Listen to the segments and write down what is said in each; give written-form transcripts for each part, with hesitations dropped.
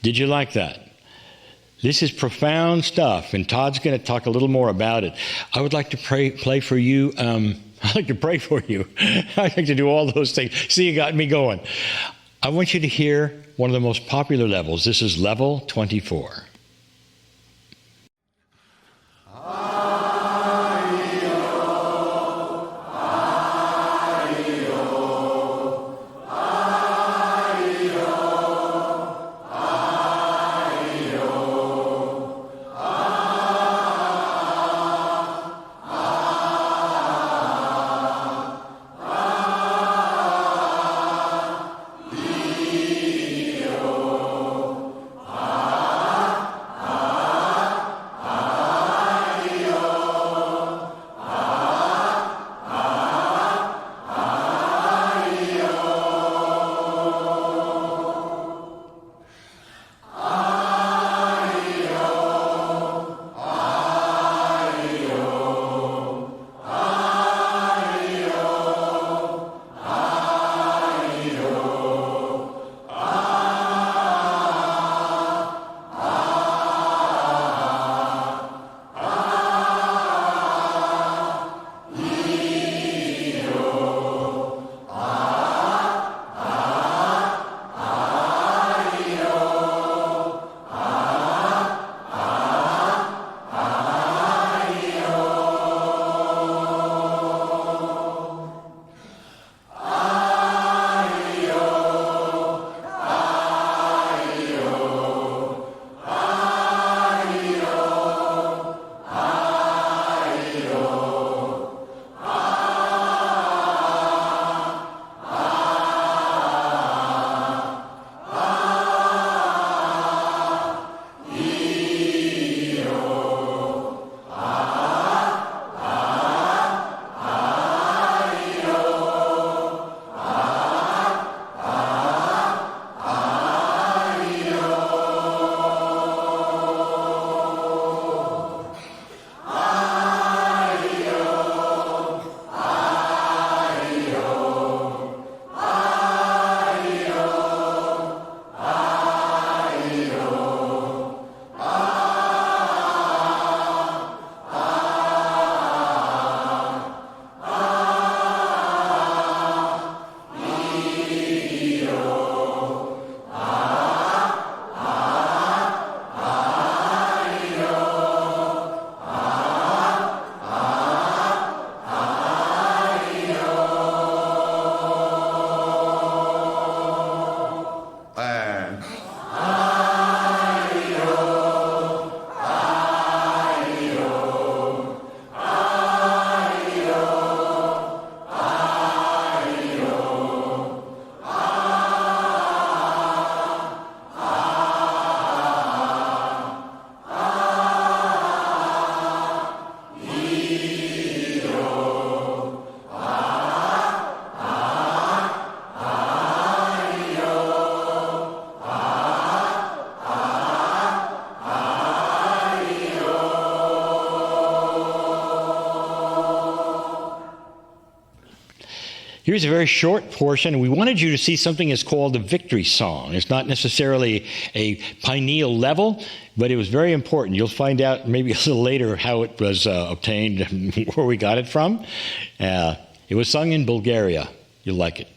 Did you like that? This is profound stuff, and Todd's going to talk a little more about it. I would like to play for you. I'd like to pray for you. I'd like to do all those things. See, you got me going. I want you to hear one of the most popular levels. This is level 24. Here's a very short portion. We wanted you to see something that's called a victory song. It's not necessarily a pineal level, but it was very important. You'll find out maybe a little later how it was obtained and where we got it from. It was sung in Bulgaria. You'll like it.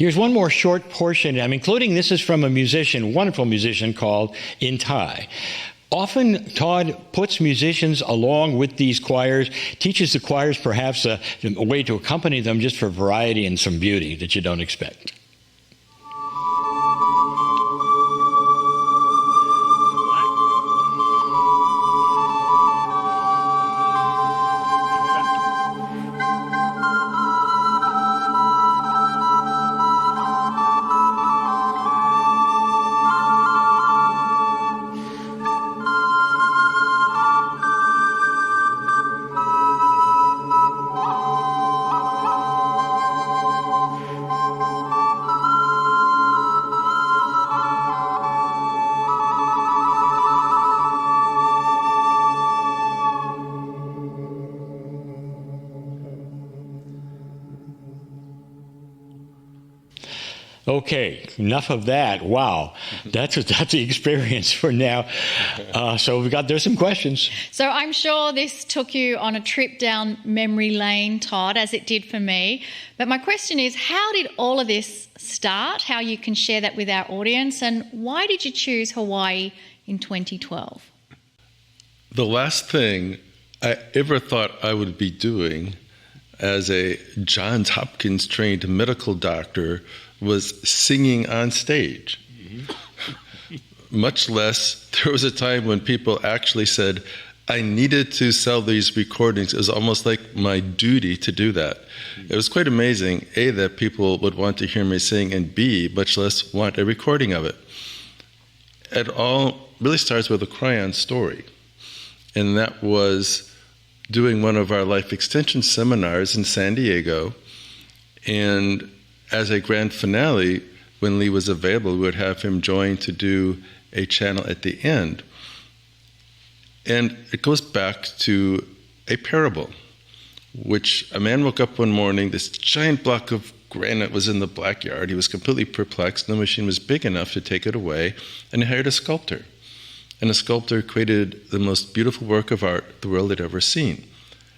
Here's one more short portion. I'm including, this is from a musician, wonderful musician called In Thai. Often Todd puts musicians along with these choirs, teaches the choirs perhaps a way to accompany them just for variety and some beauty that you don't expect. Okay, enough of that. Wow, that's the experience for now. So there's some questions. So I'm sure this took you on a trip down memory lane, Todd, as it did for me. But my question is, how did all of this start? How you can share that with our audience, and why did you choose Hawaii in 2012? The last thing I ever thought I would be doing as a Johns Hopkins trained medical doctor was singing on stage. Mm-hmm. Much less, there was a time when people actually said, I needed to sell these recordings. It was almost like my duty to do that. Mm-hmm. It was quite amazing, A, that people would want to hear me sing, and B, much less want a recording of it. It all really starts with a Kryon story. And that was doing one of our life extension seminars in San Diego. And as a grand finale, when Lee was available, we would have him join to do a channel at the end. And it goes back to a parable, which a man woke up one morning, this giant block of granite was in the backyard. He was completely perplexed. No machine was big enough to take it away, and he hired a sculptor. And the sculptor created the most beautiful work of art the world had ever seen.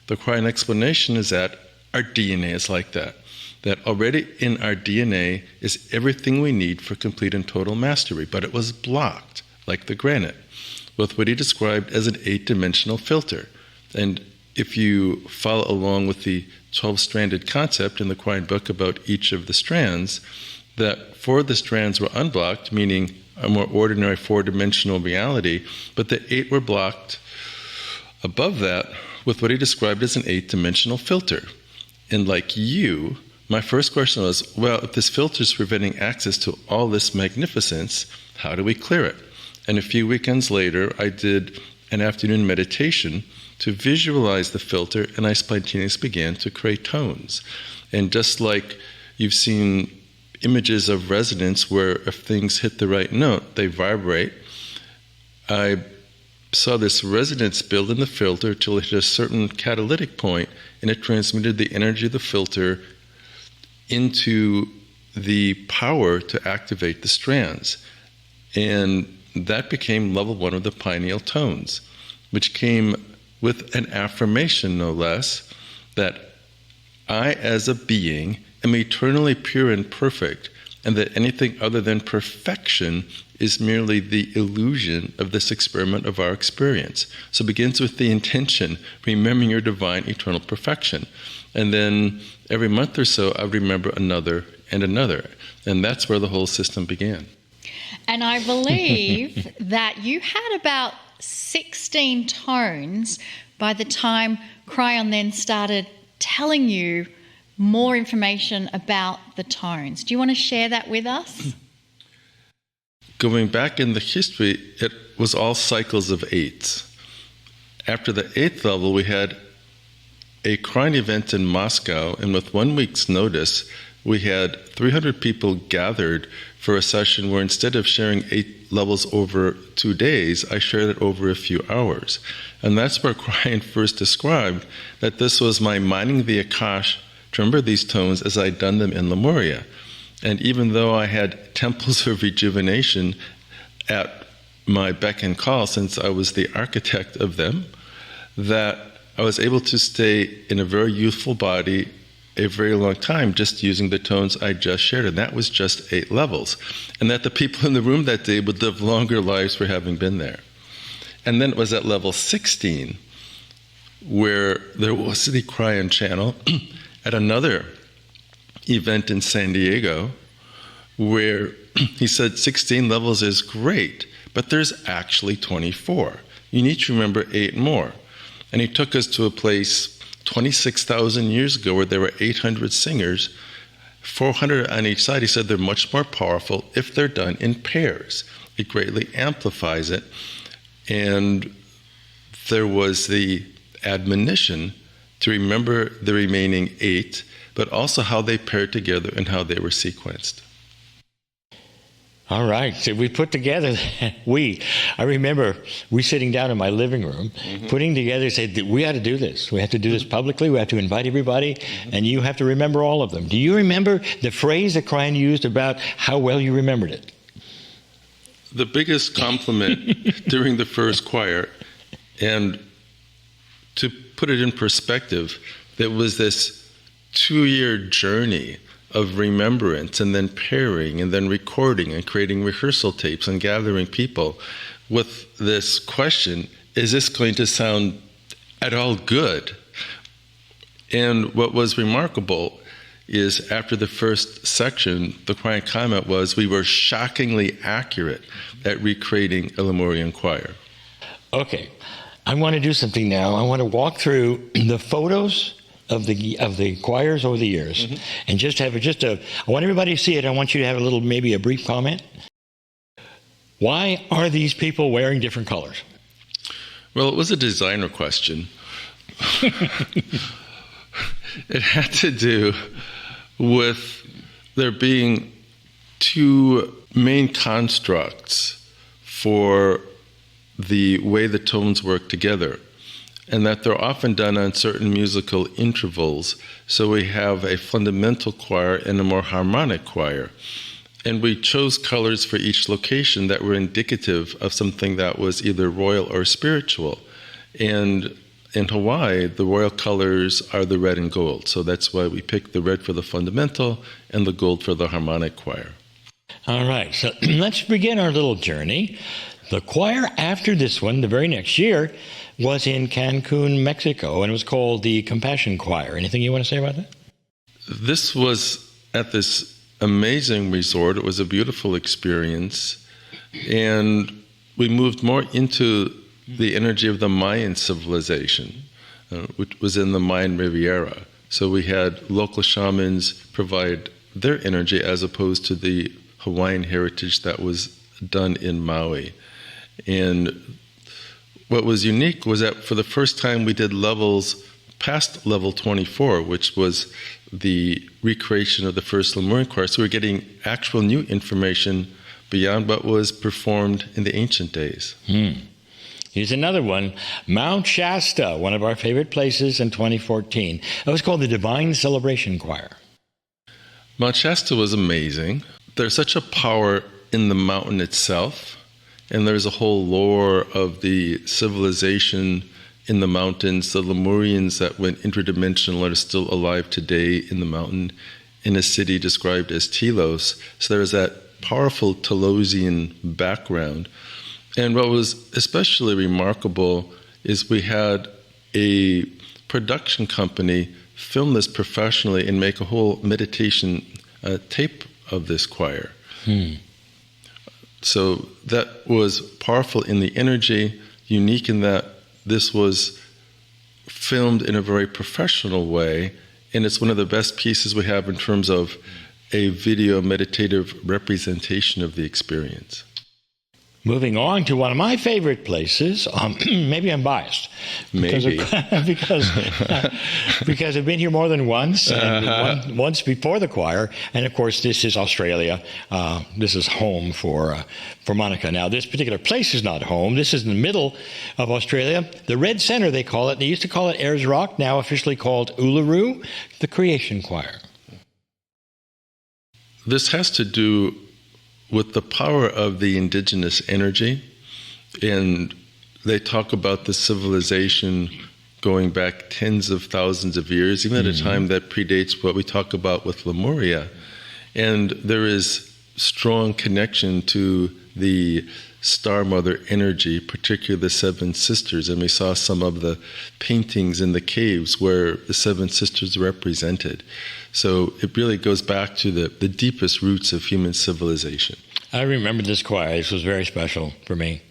The Kryon explanation is that our DNA is like that. That already in our DNA is everything we need for complete and total mastery, but it was blocked, like the granite, with what he described as an 8-dimensional filter. And if you follow along with the 12-stranded concept in the Kryon book about each of the strands, that 4 of the strands were unblocked, meaning a more ordinary 4-dimensional reality, but the 8 were blocked above that with what he described as an 8-dimensional filter. And like you, my first question was, well, if this filter is preventing access to all this magnificence, how do we clear it? And a few weekends later, I did an afternoon meditation to visualize the filter, and I spontaneously began to create tones. And just like you've seen images of resonance where if things hit the right note, they vibrate, I saw this resonance build in the filter till it hit a certain catalytic point, and it transmitted the energy of the filter into the power to activate the strands. And that became level 1 of the pineal tones, which came with an affirmation, no less, that I, as a being, am eternally pure and perfect, and that anything other than perfection is merely the illusion of this experiment of our experience. So it begins with the intention, remembering your divine eternal perfection. And then every month or so, I would remember another and another. And that's where the whole system began. And I believe that you had about 16 tones by the time Kryon then started telling you more information about the tones. Do you want to share that with us? Going back in the history, it was all cycles of 8s. After the 8th level, we had a Kryon event in Moscow, and with 1 week's notice, we had 300 people gathered for a session where instead of sharing 8 levels over 2 days, I shared it over a few hours. And that's where Kryon first described that this was my mining the Akash to remember these tones as I'd done them in Lemuria. And even though I had temples of rejuvenation at my beck and call, since I was the architect of them, that I was able to stay in a very youthful body a very long time just using the tones I just shared, and that was just 8 levels. And that the people in the room that day would live longer lives for having been there. And then it was at level 16 where there was the Kryon channel at another event in San Diego where he said 16 levels is great, but there's actually 24. You need to remember 8 more. And he took us to a place 26,000 years ago where there were 800 singers, 400 on each side. He said they're much more powerful if they're done in pairs. It greatly amplifies it. And there was the admonition to remember the remaining 8, but also how they paired together and how they were sequenced. All right. So we put together, I remember we sitting down in my living room, putting together, said, we had to do this. We have to do this publicly. We have to invite everybody, and you have to remember all of them. Do you remember the phrase that Kryon used about how well you remembered it? The biggest compliment during the first choir, and to put it in perspective, there was this 2-year journey of remembrance and then pairing and then recording and creating rehearsal tapes and gathering people with this question, is this going to sound at all good? And what was remarkable is after the first section, the Kryon comment was, we were shockingly accurate at recreating a Lemurian choir. Okay. I want to do something now. I want to walk through the photos of the choirs over the years, and just have I want everybody to see it. I want you to have maybe a brief comment. Why are these people wearing different colors? Well, it was a designer question. It had to do with there being 2 main constructs for the way the tones work together, and that they're often done on certain musical intervals. So we have a fundamental choir and a more harmonic choir. And we chose colors for each location that were indicative of something that was either royal or spiritual. And in Hawaii, the royal colors are the red and gold. So that's why we picked the red for the fundamental and the gold for the harmonic choir. All right, so let's begin our little journey. The choir after this one, the very next year, was in Cancun, Mexico, and it was called the Compassion Choir. Anything you want to say about that? This was at this amazing resort. It was a beautiful experience. And we moved more into the energy of the Mayan civilization, which was in the Mayan Riviera. So we had local shamans provide their energy as opposed to the Hawaiian heritage that was done in Maui. And what was unique was that for the first time we did levels past level 24, which was the recreation of the first Lemurian choir. So we're getting actual new information beyond what was performed in the ancient days. Here's another one, Mount Shasta, one of our favorite places in 2014. It was called the Divine Celebration Choir. Mount Shasta was amazing. There's such a power in the mountain itself. And there's a whole lore of the civilization in the mountains, the Lemurians that went interdimensional are still alive today in the mountain, in a city described as Telos. So there's that powerful Telosian background. And what was especially remarkable is we had a production company film this professionally and make a whole meditation tape of this choir. So that was powerful in the energy, unique in that this was filmed in a very professional way, and it's one of the best pieces we have in terms of a video meditative representation of the experience. Moving on to one of my favorite places, maybe I'm biased. Because I've been here more than once, and once before the choir, and of course this is Australia. This is home for Monica. Now this particular place is not home. This is in the middle of Australia. The Red Centre, they call it. They used to call it Ayers Rock, now officially called Uluru, the Creation Choir. This has to do with the power of the indigenous energy, and they talk about the civilization going back tens of thousands of years, even at a time that predates what we talk about with Lemuria. And there is strong connection to the Star Mother energy, particularly the Seven Sisters. And we saw some of the paintings in the caves where the Seven Sisters are represented. So it really goes back to the deepest roots of human civilization. I remember this choir. This was very special for me.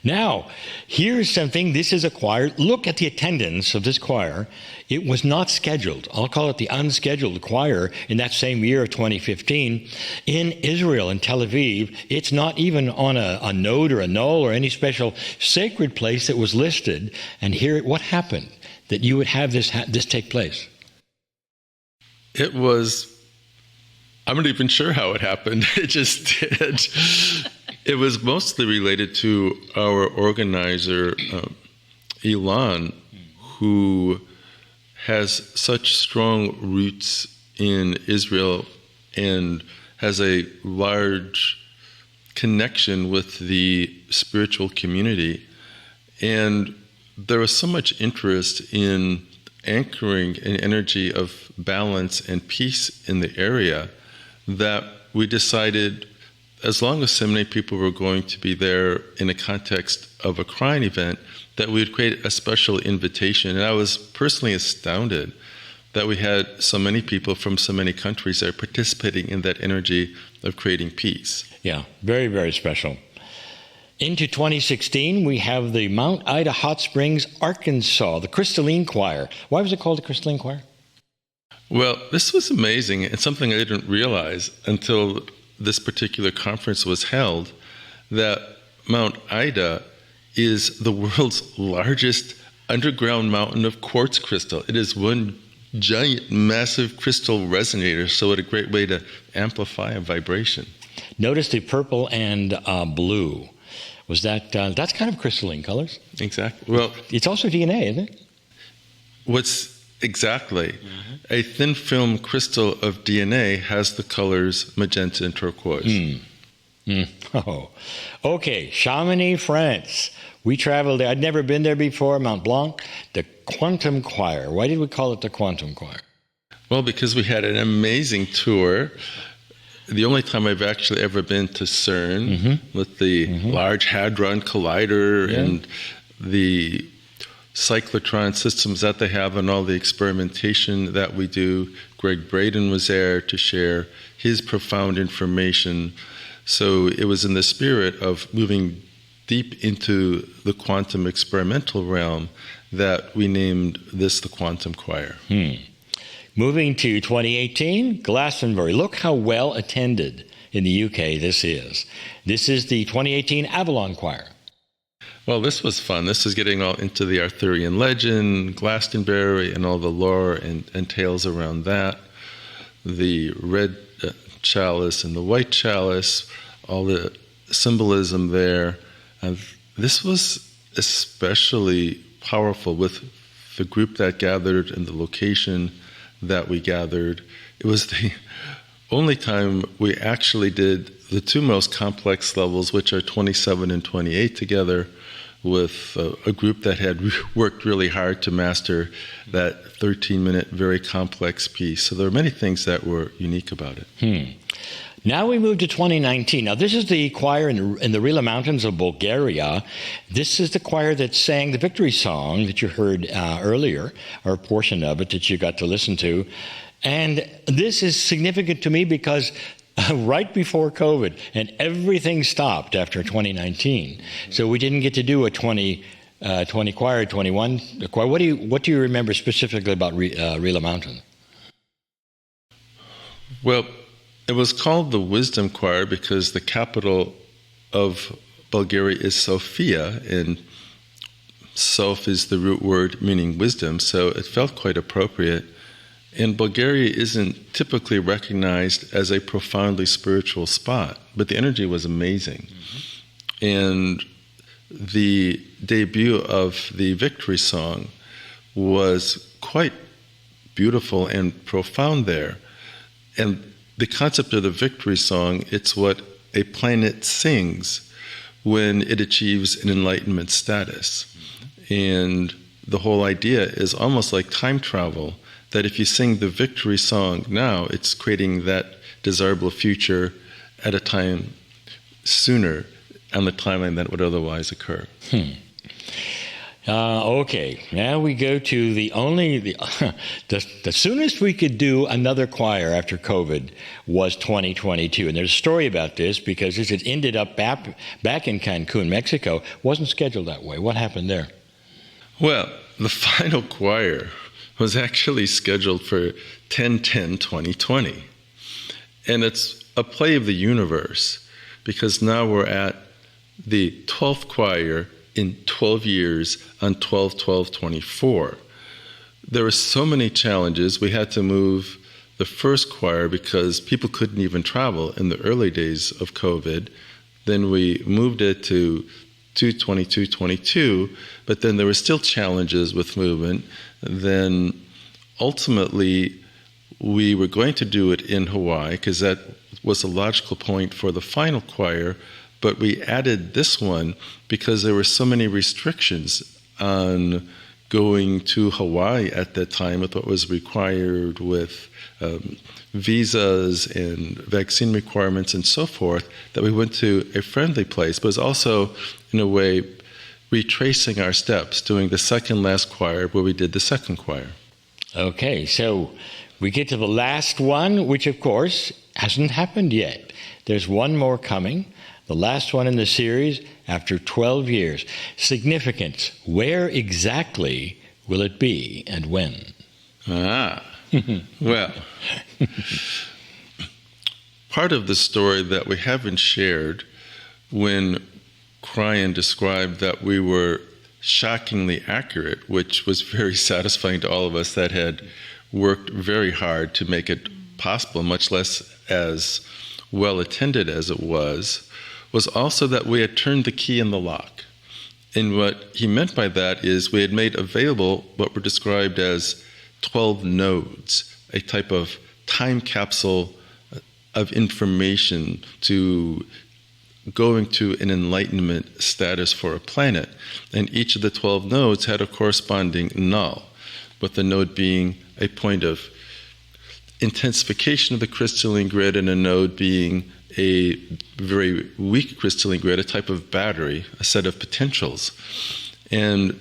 Now, here's something. This is a choir. Look at the attendance of this choir. It was not scheduled. I'll call it the unscheduled choir in that same year of 2015 in Israel, in Tel Aviv. It's not even on a node or a null or any special sacred place that was listed. And here, what happened that you would have this take place? It was, I'm not even sure how it happened. It just did. It was mostly related to our organizer, Elon, who has such strong roots in Israel and has a large connection with the spiritual community. And there was so much interest in anchoring an energy of balance and peace in the area that we decided, as long as so many people were going to be there in the context of a Kryon event, that we would create a special invitation. And I was personally astounded that we had so many people from so many countries that are participating in that energy of creating peace. Yeah, very, very special. Into 2016, we have the Mount Ida Hot Springs, Arkansas, the Crystalline Choir. Why was it called the Crystalline Choir? Well, this was amazing and something I didn't realize until this particular conference was held, that Mount Ida is the world's largest underground mountain of quartz crystal. It is one giant, massive crystal resonator, so what a great way to amplify a vibration. Notice the purple and blue. Was that's kind of crystalline colors? Exactly. Well, it's also DNA, isn't it? Exactly. A thin film crystal of DNA has the colors magenta and turquoise. Oh, okay. Chamonix, France. We traveled there. I'd never been there before. Mont Blanc, the Quantum Choir. Why did we call it the Quantum Choir? Well, because we had an amazing tour. The only time I've actually ever been to CERN with the Large Hadron Collider and the cyclotron systems that they have and all the experimentation that we do. Greg Braden was there to share his profound information. So it was in the spirit of moving deep into the quantum experimental realm that we named this the Quantum Choir. Moving to 2018, Glastonbury. Look how well attended in the UK this is. This is the 2018 Avalon Choir. Well, this was fun. This is getting all into the Arthurian legend, Glastonbury, and all the lore and tales around that. The red chalice and the white chalice, all the symbolism there. And this was especially powerful with the group that gathered and the location that we gathered. It was the only time we actually did the two most complex levels, which are 27 and 28 together, with a group that had worked really hard to master that 13-minute, very complex piece. So there are many things that were unique about it. Now we move to 2019. Now this is the choir in the Rila Mountains of Bulgaria. This is the choir that sang the victory song that you heard earlier, or a portion of it that you got to listen to. And this is significant to me because right before COVID, and everything stopped after 2019. So we didn't get to do a 20 choir, 21 choir. What do you remember specifically about Rila Mountain? Well, it was called the Wisdom Choir because the capital of Bulgaria is Sofia, and Sof is the root word meaning wisdom, so it felt quite appropriate. And Bulgaria isn't typically recognized as a profoundly spiritual spot, but the energy was amazing. And the debut of the victory song was quite beautiful and profound there. And the concept of the victory song, it's what a planet sings when it achieves an enlightenment status. And the whole idea is almost like time travel, that if you sing the victory song now, it's creating that desirable future at a time sooner on the timeline that would otherwise occur. Okay, now we go to the soonest we could do another choir after COVID was 2022. And there's a story about this because this had ended up back in Cancun, Mexico. Wasn't scheduled that way. What happened there? Well, the final choir was actually scheduled for 10/10/2020. And it's a play of the universe because now we're at the 12th choir in 12 years on 12/12/24. There were so many challenges. We had to move the first choir because people couldn't even travel in the early days of COVID. Then we moved it to 2/22/22, but then there were still challenges with movement. Then ultimately, we were going to do it in Hawaii because that was a logical point for the final choir, but we added this one because there were so many restrictions on going to Hawaii at that time with what was required with visas and vaccine requirements and so forth, that we went to a friendly place, but it was also, in a way, retracing our steps, doing the second last choir where we did the second choir. Okay, so we get to the last one, which of course hasn't happened yet. There's one more coming, the last one in the series after 12 years. Significance, where exactly will it be and when? Well, part of the story that we haven't shared, when Kryon described that we were shockingly accurate, which was very satisfying to all of us that had worked very hard to make it possible, much less as well attended as it was also that we had turned the key in the lock. And what he meant by that is we had made available what were described as 12 nodes, a type of time capsule of information to going to an enlightenment status for a planet. And each of the 12 nodes had a corresponding null, with the node being a point of intensification of the crystalline grid and a node being a very weak crystalline grid, a type of battery, a set of potentials. And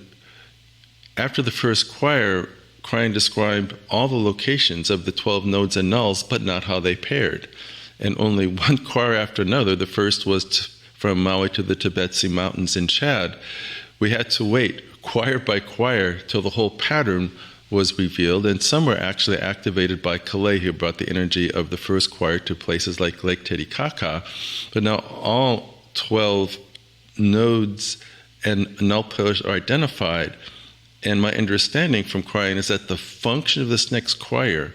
after the first choir, Kryon described all the locations of the 12 nodes and nulls, but not how they paired. And only one choir after another, the first was from Maui to the Tibetsi Mountains in Chad. We had to wait choir by choir till the whole pattern was revealed, and some were actually activated by Kale, who brought the energy of the first choir to places like Lake Titicaca. But now all 12 nodes and null pairs are identified, and my understanding from Kryon is that the function of this next choir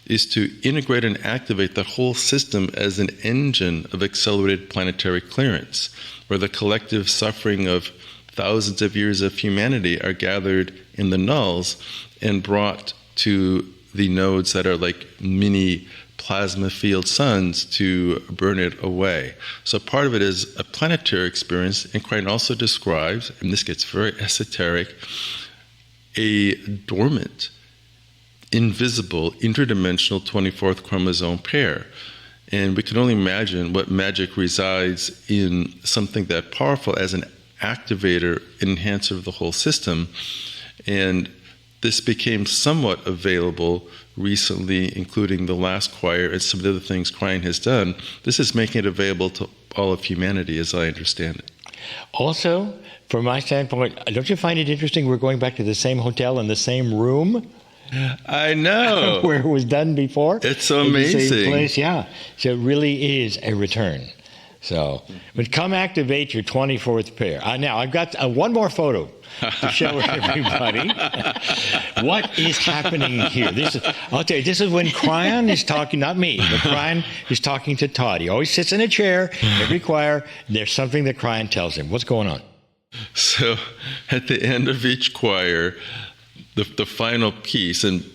is to integrate and activate the whole system as an engine of accelerated planetary clearance, where the collective suffering of thousands of years of humanity are gathered in the nulls and brought to the nodes that are like mini plasma field suns to burn it away. So part of it is a planetary experience, and Kryon also describes, and this gets very esoteric, a dormant, invisible, interdimensional 24th chromosome pair. And we can only imagine what magic resides in something that powerful as an activator, enhancer of the whole system. And this became somewhat available recently, including the last choir and some of the other things Kryon has done. This is making it available to all of humanity, as I understand it. Also, from my standpoint, don't you find it interesting we're going back to the same hotel in the same room? I know. Where it was done before. It's so amazing. In the same place, yeah. So it really is a return. So, but come activate your 24th pair. Now, I've got one more photo to show everybody what is happening here. I'll tell you, this is when Kryon is talking, not me, but Kryon is talking to Todd. He always sits in a chair, every choir, there's something that Kryon tells him. What's going on? So, at the end of each choir, the final piece, and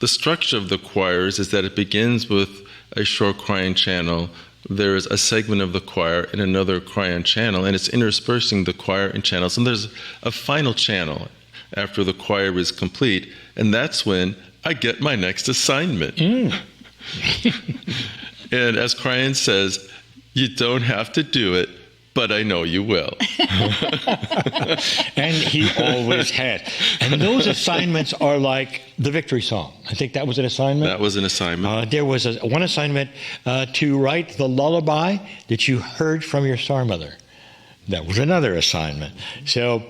the structure of the choirs is that it begins with a short Kryon channel. There is a segment of the choir in another Kryon channel, and it's interspersing the choir and channels. And there's a final channel, after the choir is complete, and that's when I get my next assignment. And as Kryon says, you don't have to do it, but I know you will. And he always has. And those assignments are like the victory song. I think that was an assignment. That was an assignment. There was one assignment to write the lullaby that you heard from your star mother. That was another assignment. So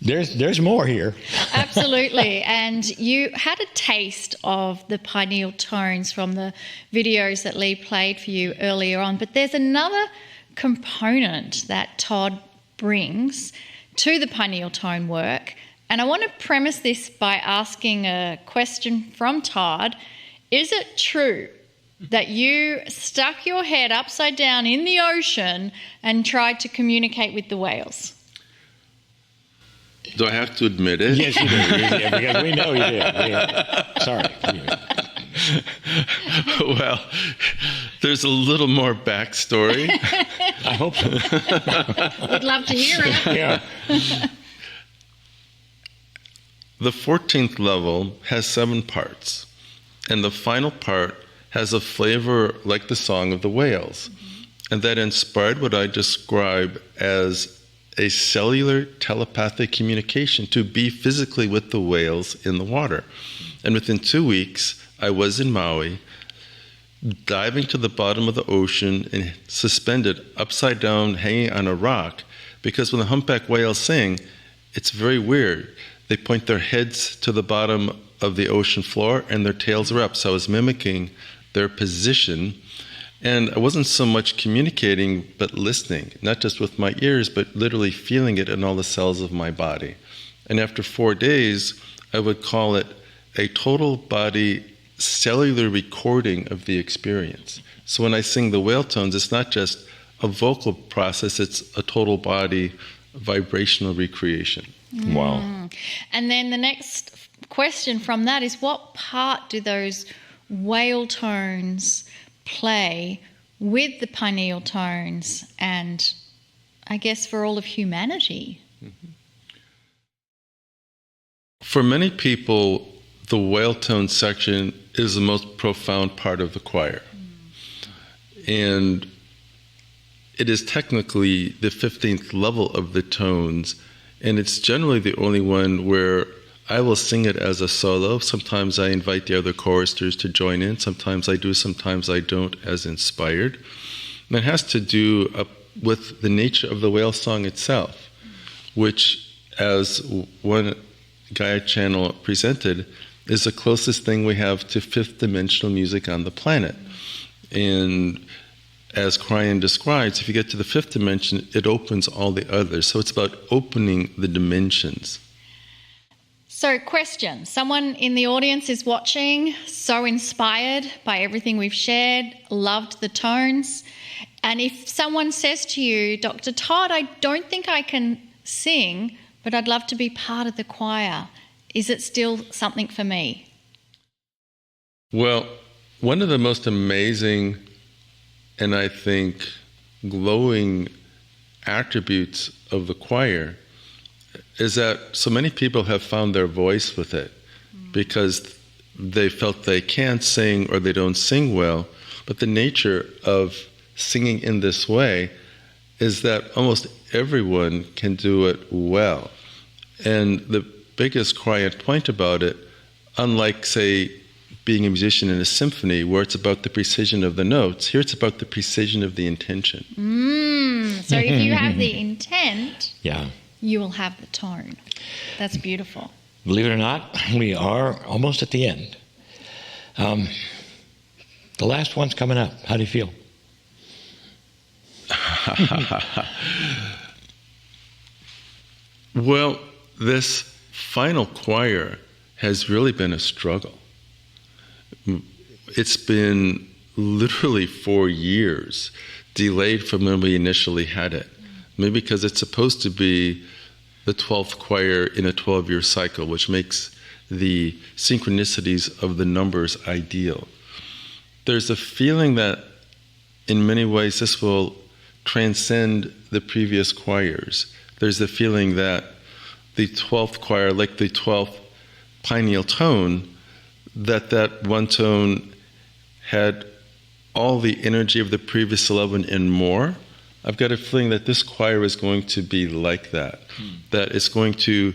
there's more here. Absolutely. And you had a taste of the pineal tones from the videos that Lee played for you earlier on. But there's another component that Todd brings to the pineal tone work. And I want to premise this by asking a question from Todd. Is it true that you stuck your head upside down in the ocean and tried to communicate with the whales? Do I have to admit it? Yes, you did. Because we know you did. Sorry. Well, there's a little more backstory. I hope so. We'd love to hear it. Yeah. The 14th level has 7 parts, and the final part has a flavor like the song of the whales, and that inspired what I describe as a cellular telepathic communication to be physically with the whales in the water. And within 2 weeks, I was in Maui, diving to the bottom of the ocean and suspended upside down, hanging on a rock, because when the humpback whales sing, it's very weird. They point their heads to the bottom of the ocean floor and their tails are up. So I was mimicking their position. And I wasn't so much communicating, but listening, not just with my ears, but literally feeling it in all the cells of my body. And after 4 days, I would call it a total body cellular recording of the experience. So when I sing the whale tones, it's not just a vocal process, it's a total body vibrational recreation. Wow. And then the next question from that is, what part do those whale tones play with the pineal tones and I guess for all of humanity? For many people, the whale tone section is the most profound part of the choir. And it is technically the 15th level of the tones, and it's generally the only one where I will sing it as a solo. Sometimes I invite the other choristers to join in. Sometimes I do, sometimes I don't, as inspired. And it has to do with the nature of the whale song itself, which, as one Gaia channel presented, is the closest thing we have to fifth dimensional music on the planet. And as Kryon describes, if you get to the fifth dimension, it opens all the others. So it's about opening the dimensions. So, question. Someone in the audience is watching, so inspired by everything we've shared, loved the tones. And if someone says to you, Dr. Todd, I don't think I can sing, but I'd love to be part of the choir, is it still something for me? Well, one of the most amazing and I think glowing attributes of the choir is that so many people have found their voice with it because they felt they can't sing or they don't sing well. But the nature of singing in this way is that almost everyone can do it well. And the biggest Kryon point about it, unlike, say, being a musician in a symphony where it's about the precision of the notes, here it's about the precision of the intention. So if you have the intent, Yeah. you will have the tone. That's beautiful. Believe it or not, we are almost at the end. The last one's coming up. How do you feel? Well, this final choir has really been a struggle. It's been literally 4 years delayed from when we initially had it. Maybe because it's supposed to be the 12th choir in a 12-year cycle, which makes the synchronicities of the numbers ideal. There's a feeling that in many ways this will transcend the previous choirs. There's the feeling that the 12th choir, like the 12th pineal tone, that one tone had all the energy of the previous 11 and more. I've got a feeling that this choir is going to be like that, that it's going to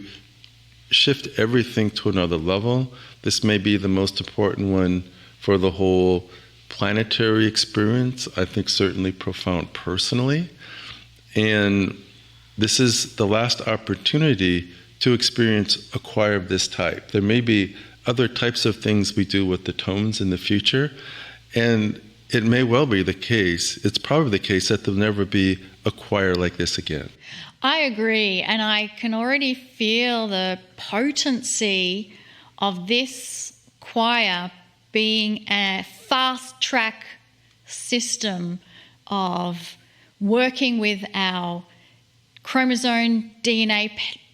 shift everything to another level. This may be the most important one for the whole planetary experience. I think certainly profound personally. And this is the last opportunity to experience a choir of this type. There may be other types of things we do with the tones in the future, and it may well be the case, it's probably the case, that there'll never be a choir like this again. I agree, and I can already feel the potency of this choir being a fast-track system of working with our chromosome DNA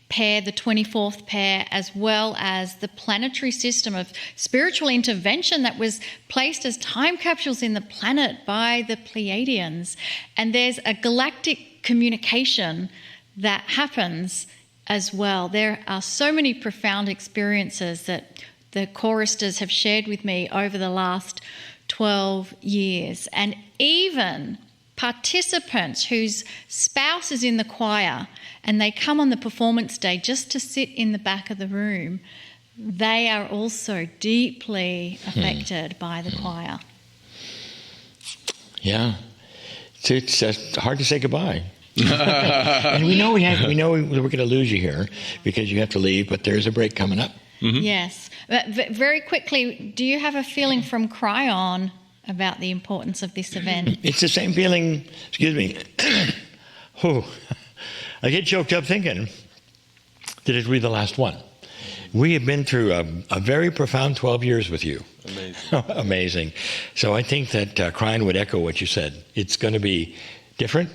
pair, the 24th pair, as well as the planetary system of spiritual intervention that was placed as time capsules in the planet by the Pleiadians. And there's a galactic communication that happens as well. There are so many profound experiences that the choristers have shared with me over the last 12 years. And even participants whose spouse is in the choir and they come on the performance day just to sit in the back of the room, they are also deeply affected by the choir. Yeah. It's hard to say goodbye. And we know we're going to lose you here because you have to leave, but there's a break coming up. Mm-hmm. Yes. But very quickly, do you have a feeling from Kryon about the importance of this event? It's the same feeling, excuse me. Oh, I get choked up thinking that it'll be the last one. We have been through a very profound 12 years with you. Amazing. Amazing. So I think that Kryon would echo what you said. It's going to be different.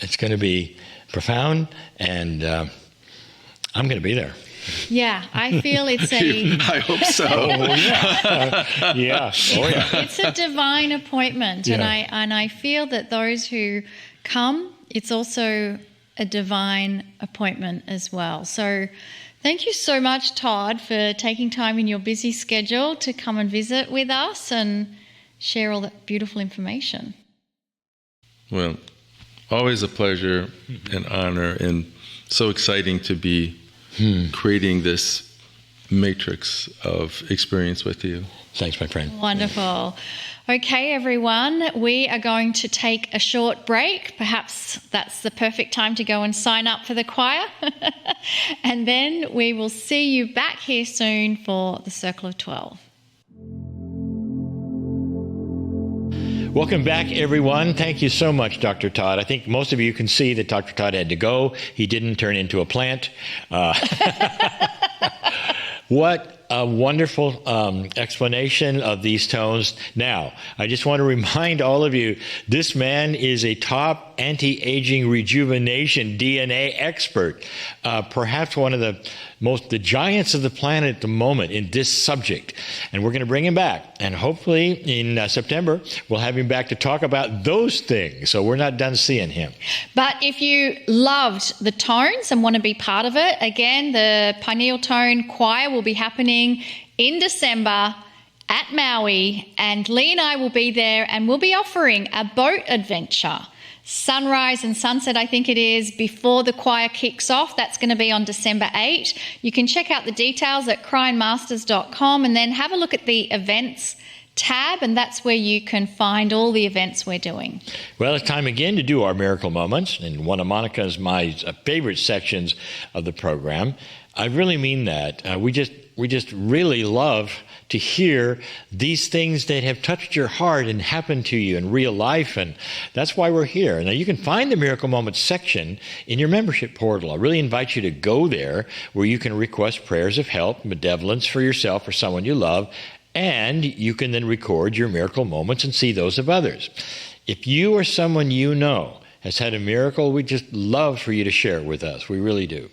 It's going to be profound. And I'm going to be there. Yeah, I feel it's a... I hope so. Yeah. Oh, yeah. It's a divine appointment. Yeah. And I feel that those who come, it's also a divine appointment as well. So thank you so much, Todd, for taking time in your busy schedule to come and visit with us and share all that beautiful information. Well, always a pleasure and honor, and so exciting to be creating this matrix of experience with you. Thanks, my friend. Wonderful. Okay, everyone, we are going to take a short break. Perhaps that's the perfect time to go and sign up for the choir. And then we will see you back here soon for the Circle of 12. Welcome back, everyone. Thank you so much, Dr. Todd. I think most of you can see that Dr. Todd had to go. He didn't turn into a plant. What a wonderful explanation of these tones. Now, I just want to remind all of you, this man is a top anti-aging rejuvenation DNA expert, perhaps one of the giants of the planet at the moment in this subject. And we're going to bring him back. And hopefully in September, we'll have him back to talk about those things. So we're not done seeing him. But if you loved the tones and want to be part of it, again, the Pineal Tone Choir will be happening in December at Maui, and Lee and I will be there, and we'll be offering a boat adventure. Sunrise and sunset, I think it is, before the choir kicks off. That's going to be on December 8. You can check out the details at cryonmasters.com and then have a look at the events tab, and that's where you can find all the events we're doing. Well, it's time again to do our miracle moments, and one of Monica's my favorite sections of the program. I really mean that. We just really love to hear these things that have touched your heart and happened to you in real life, and that's why we're here. Now, you can find the Miracle Moments section in your membership portal. I really invite you to go there, where you can request prayers of help, benevolence for yourself or someone you love, and you can then record your miracle moments and see those of others. If you or someone you know has had a miracle, we just love for you to share it with us. We really do.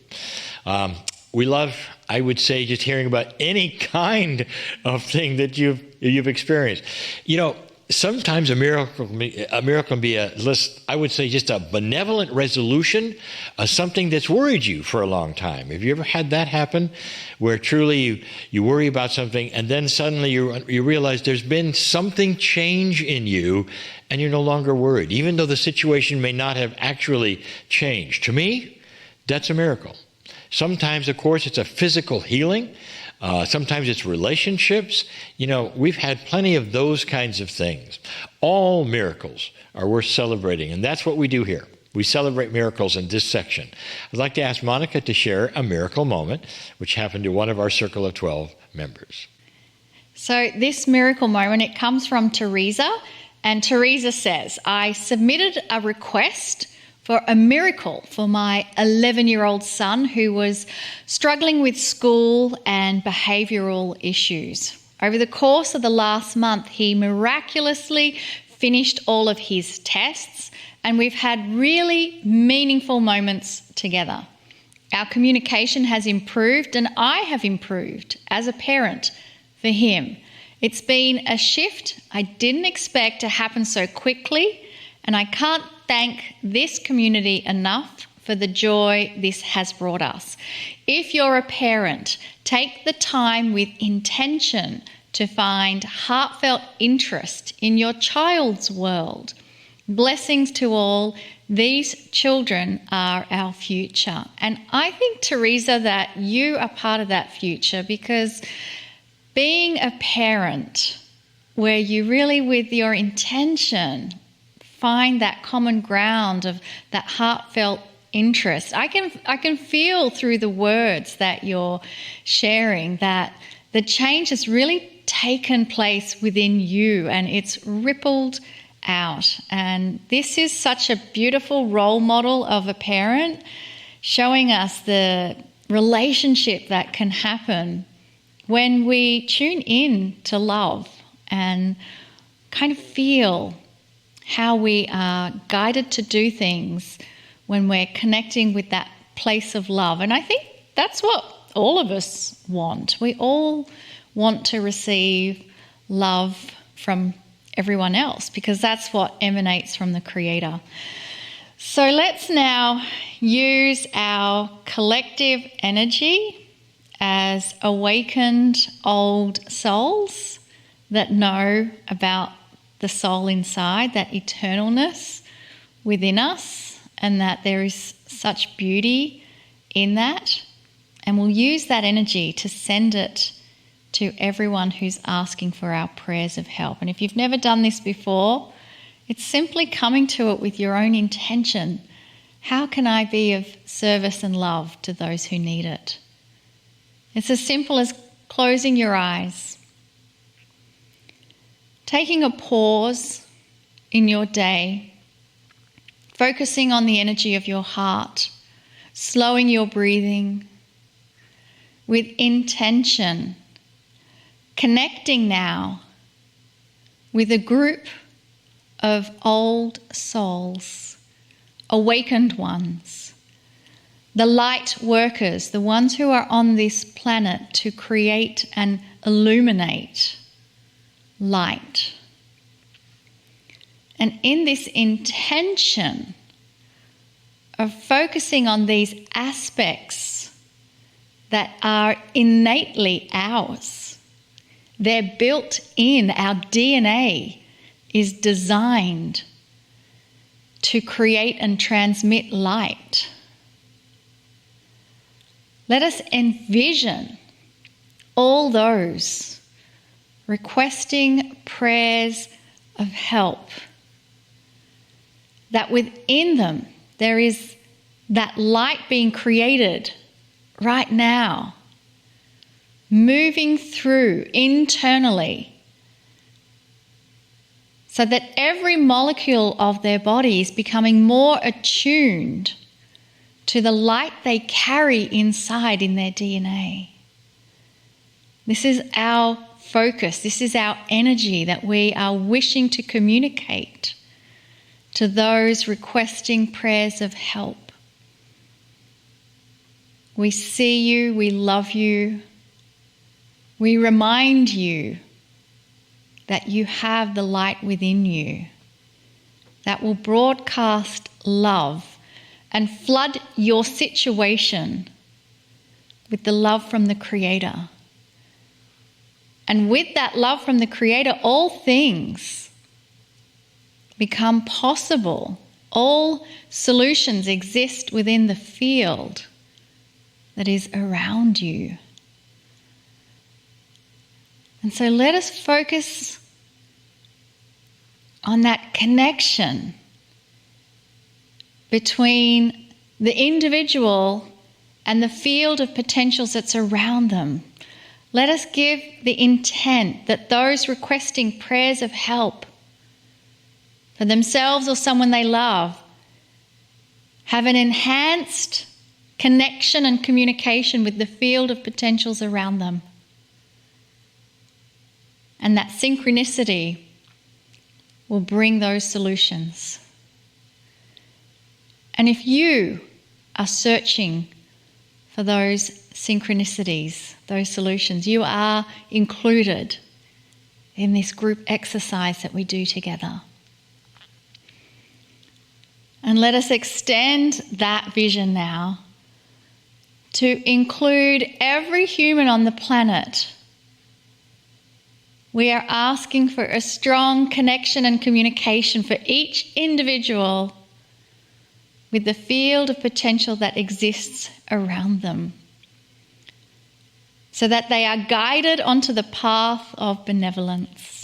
We love, I would say, just hearing about any kind of thing that you've experienced. You know, sometimes a miracle can be I would say, just a benevolent resolution of something that's worried you for a long time. Have you ever had that happen, where truly you worry about something and then suddenly you realize there's been something change in you and you're no longer worried, even though the situation may not have actually changed? To me, that's a miracle. Sometimes, of course, it's a physical healing. Sometimes it's relationships. We've had plenty of those kinds of things. All miracles are worth celebrating, and that's what we do here. We celebrate miracles in this section. I'd like to ask Monica to share a miracle moment which happened to one of our Circle of 12 members. So this miracle moment, it comes from Teresa, and Teresa says, I submitted a request for a miracle for my 11-year-old son who was struggling with school and behavioural issues. Over the course of the last month, he miraculously finished all of his tests, and we've had really meaningful moments together. Our communication has improved, and I have improved as a parent for him. It's been a shift I didn't expect to happen so quickly, and I can't thank this community enough for the joy this has brought us. If you're a parent, take the time with intention to find heartfelt interest in your child's world. Blessings to all. These children are our future. And I think, Teresa, that you are part of that future, because being a parent where you really, with your intention, find that common ground of that heartfelt interest. I can feel through the words that you're sharing that the change has really taken place within you and it's rippled out. And this is such a beautiful role model of a parent, showing us the relationship that can happen when we tune in to love and kind of feel how we are guided to do things when we're connecting with that place of love. And I think that's what all of us want. We all want to receive love from everyone else, because that's what emanates from the Creator. So let's now use our collective energy as awakened old souls that know about the soul inside, that eternalness within us, and that there is such beauty in that. And we'll use that energy to send it to everyone who's asking for our prayers of help. And if you've never done this before, it's simply coming to it with your own intention. How can I be of service and love to those who need it? It's as simple as closing your eyes, taking a pause in your day, focusing on the energy of your heart, slowing your breathing with intention, connecting now with a group of old souls, awakened ones, the light workers, the ones who are on this planet to create and illuminate light. And in this intention of focusing on these aspects that are innately ours, they're built in, our DNA is designed to create and transmit light. Let us envision all those requesting prayers of help, that within them there is that light being created right now, moving through internally, so that every molecule of their body is becoming more attuned to the light they carry inside in their DNA. This is our focus. This is our energy that we are wishing to communicate to those requesting prayers of help. We see you, we love you, we remind you that you have the light within you that will broadcast love and flood your situation with the love from the Creator. And with that love from the Creator, all things become possible. All solutions exist within the field that is around you. And so let us focus on that connection between the individual and the field of potentials that's around them. Let us give the intent that those requesting prayers of help for themselves or someone they love have an enhanced connection and communication with the field of potentials around them. And that synchronicity will bring those solutions. And if you are searching for those synchronicities, those solutions, you are included in this group exercise that we do together. And let us extend that vision now to include every human on the planet. We are asking for a strong connection and communication for each individual with the field of potential that exists around them, so that they are guided onto the path of benevolence.